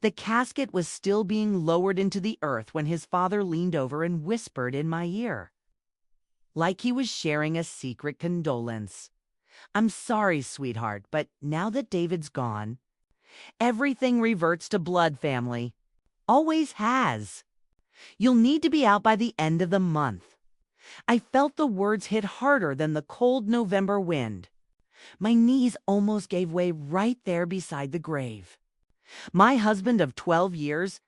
The casket was still being lowered into the earth when his father leaned over and whispered in my ear, like he was sharing a secret condolence. "I'm sorry, sweetheart, but now that David's gone, everything reverts to blood, family. Always has. You'll need to be out by the end of the month." I felt the words hit harder than the cold November wind. My knees almost gave way right there beside the grave. My husband of 12 years,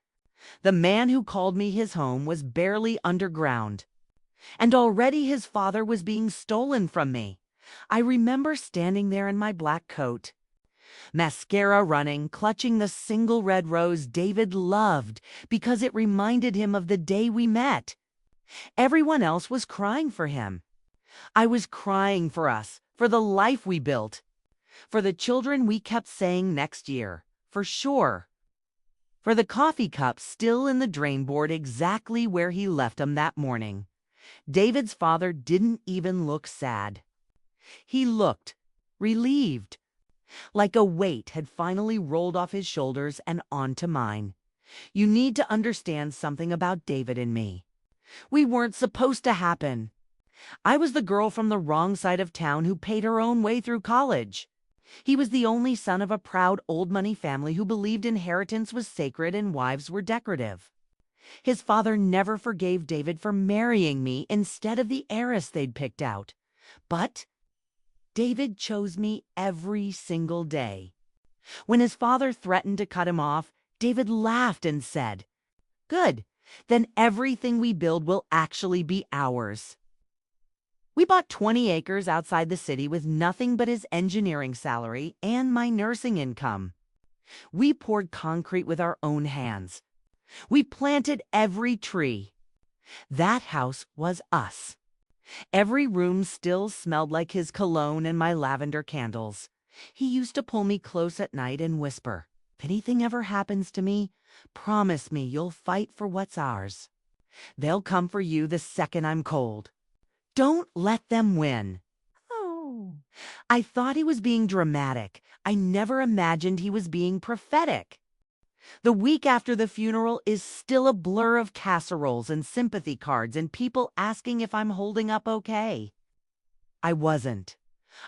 the man who called me his home, was barely underground. And already his father was being stolen from me. I remember standing there in my black coat, mascara running, clutching the single red rose David loved because it reminded him of the day we met. Everyone else was crying for him. I was crying for us, for the life we built, for the children we kept saying next year, for sure. For the coffee cups still in the drain board exactly where he left them that morning. David's father didn't even look sad. He looked relieved, like a weight had finally rolled off his shoulders and onto mine. You need to understand something about David and me. We weren't supposed to happen. I was the girl from the wrong side of town who paid her own way through college. He was the only son of a proud old money family who believed inheritance was sacred and wives were decorative. His father never forgave David for marrying me instead of the heiress they'd picked out. But David chose me every single day. When his father threatened to cut him off, David laughed and said, "Good, then everything we build will actually be ours." We bought 20 acres outside the city with nothing but his engineering salary and my nursing income. We poured concrete with our own hands. We planted every tree. That house was us. Every room still smelled like his cologne and my lavender candles. He used to pull me close at night and whisper, "If anything ever happens to me, promise me you'll fight for what's ours. They'll come for you the second I'm cold. Don't let them win." Oh, I thought he was being dramatic. I never imagined he was being prophetic. The week after the funeral is still a blur of casseroles and sympathy cards and people asking if I'm holding up okay. I wasn't.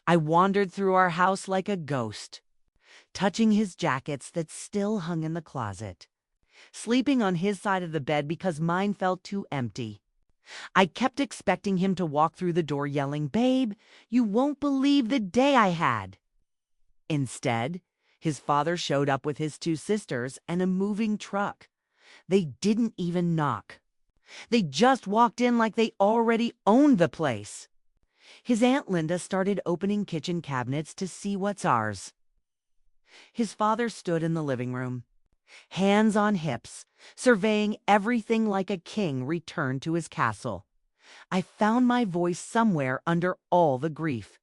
I wandered through our house like a ghost, touching his jackets that still hung in the closet, sleeping on his side of the bed because mine felt too empty. I kept expecting him to walk through the door yelling, "Babe, you won't believe the day I had." Instead, his father showed up with his two sisters and a moving truck. They didn't even knock. They just walked in like they already owned the place. His Aunt Linda started opening kitchen cabinets to see what's ours. His father stood in the living room, hands on hips, surveying everything like a king returned to his castle. I found my voice somewhere under all the grief.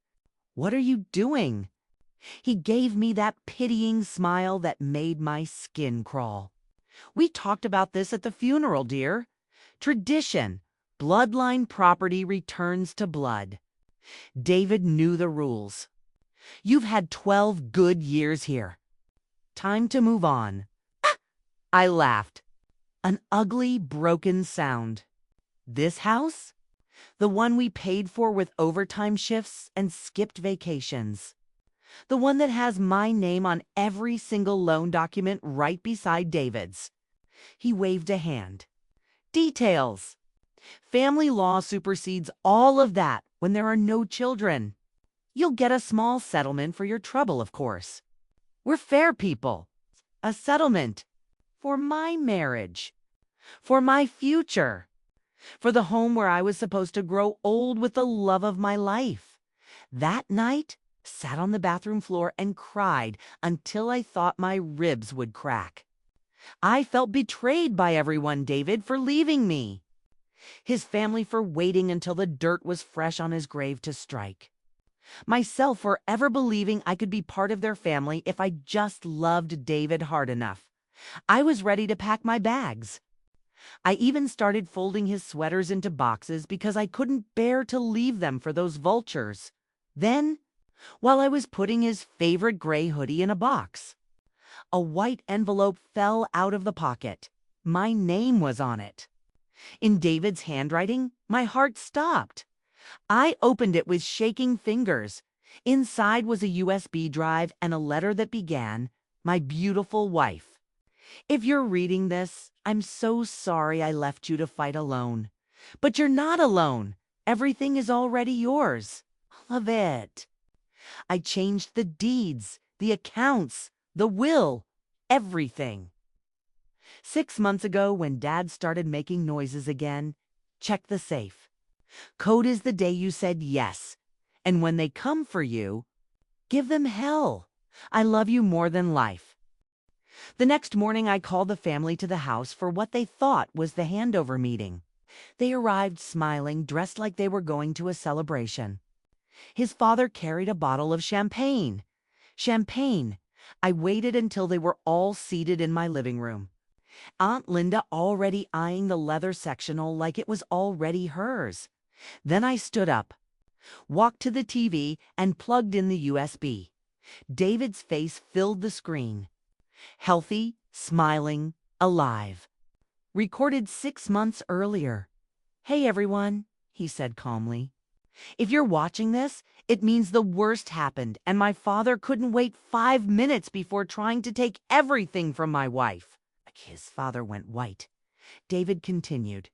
"What are you doing?" He gave me that pitying smile that made my skin crawl. "We talked about this at the funeral, dear. Tradition, bloodline property returns to blood. David knew the rules. You've had 12 good years here. Time to move on." I laughed. An ugly, broken sound. This house? The one we paid for with overtime shifts and skipped vacations. The one that has my name on every single loan document right beside David's. He waved a hand. "Details. Family law supersedes all of that when there are no children. You'll get a small settlement for your trouble, of course. We're fair people. A settlement. For my marriage. For my future. For the home where I was supposed to grow old with the love of my life." That night, sat on the bathroom floor and cried until I thought my ribs would crack. I felt betrayed by everyone, David for leaving me, his family for waiting until the dirt was fresh on his grave to strike, myself for ever believing I could be part of their family if I just loved David hard enough. I was ready to pack my bags. I even started folding his sweaters into boxes because I couldn't bear to leave them for those vultures. Then, while I was putting his favorite gray hoodie in a box, A white envelope fell out of the pocket. My name was on it. In David's handwriting, my heart stopped. I opened it with shaking fingers. Inside was a USB drive and a letter that began, "My beautiful wife. If you're reading this, I'm so sorry I left you to fight alone. But you're not alone. Everything is already yours. All of it." I changed the deeds, the accounts, the will, everything. 6 months ago, when Dad started making noises again, check the safe. Code is the day you said yes. And when they come for you, give them hell. I love you more than life. The next morning, I called the family to the house for what they thought was the handover meeting. They arrived smiling, dressed like they were going to a celebration. His father carried a bottle of champagne. Champagne. I waited until they were all seated in my living room. Aunt Linda already eyeing the leather sectional like it was already hers. Then I stood up, walked to the TV, and plugged in the USB. David's face filled the screen. Healthy, smiling, alive. Recorded 6 months earlier. "Hey everyone," he said calmly. "If you're watching this, it means the worst happened and my father couldn't wait 5 minutes before trying to take everything from my wife." His father went white. David continued,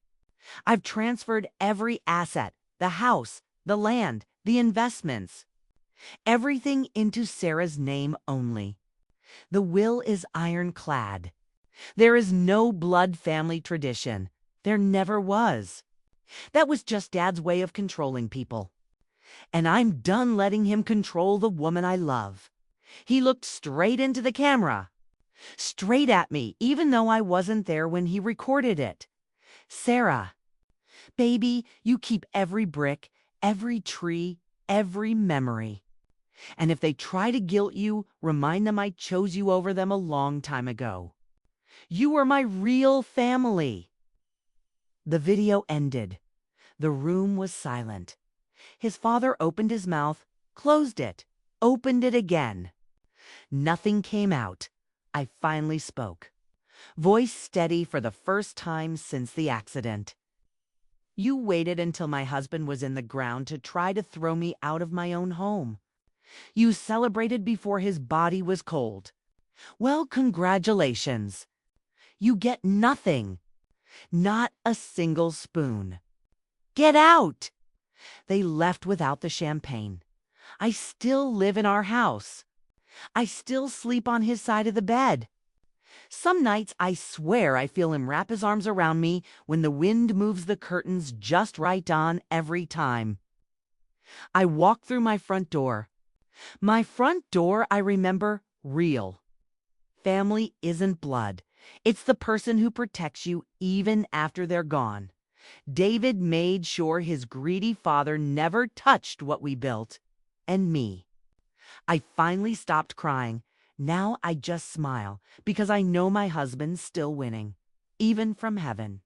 "I've transferred every asset, the house, the land, the investments, everything into Sarah's name only. The will is ironclad. There is no blood family tradition. There never was. That was just Dad's way of controlling people. And I'm done letting him control the woman I love." He looked straight into the camera, straight at me, even though I wasn't there when he recorded it. "Sarah, baby, you keep every brick, every tree, every memory. And if they try to guilt you, remind them I chose you over them a long time ago. You are my real family." The video ended. The room was silent. His father opened his mouth, closed it, opened it again. Nothing came out. I finally spoke. Voice steady for the first time since the accident. "You waited until my husband was in the ground to try to throw me out of my own home. You celebrated before his body was cold. Well, congratulations. You get nothing. Not a single spoon. Get out." They left without the champagne. I still live in our house. I still sleep on his side of the bed. Some nights I swear I feel him wrap his arms around me when the wind moves the curtains just right on every time. I walk through my front door. My front door, I remember, real. Family isn't blood. It's the person who protects you even after they're gone. David made sure his greedy father never touched what we built, and me. I finally stopped crying. Now I just smile because I know my husband's still winning, even from heaven.